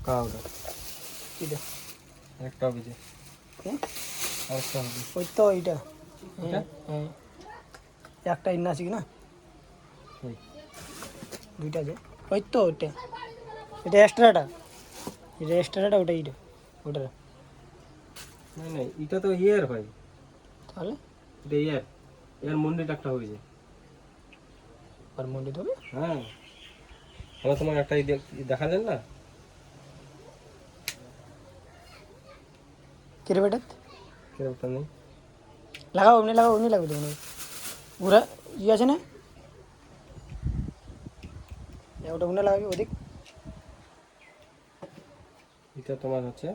কাউটা এটা একটা হবে যে হ্যাঁ আরেকটা হবে ওই তো এইটা এটা হ্যাঁ একটা ইন্না আছে কি না এই দুইটা যে ওই তো ওইটা এটা এক্সট্রাটা ওটা এইটা ওটা না না এটা তো ইয়ার ভাই, তাহলে এটা ইয়ার ইয়ার মন্দিরটা একটা হয়েছে। পারমানেন্ট হবে হ্যাঁ আমরা তোমার একটা দেখালেন না কিরে বেটা কেরকটা নেই। লাগাও এমনি লাগবে তো ঘুরা ই আছে না ওটা উনে লাগাবি ওদিক এটা তোমার হচ্ছে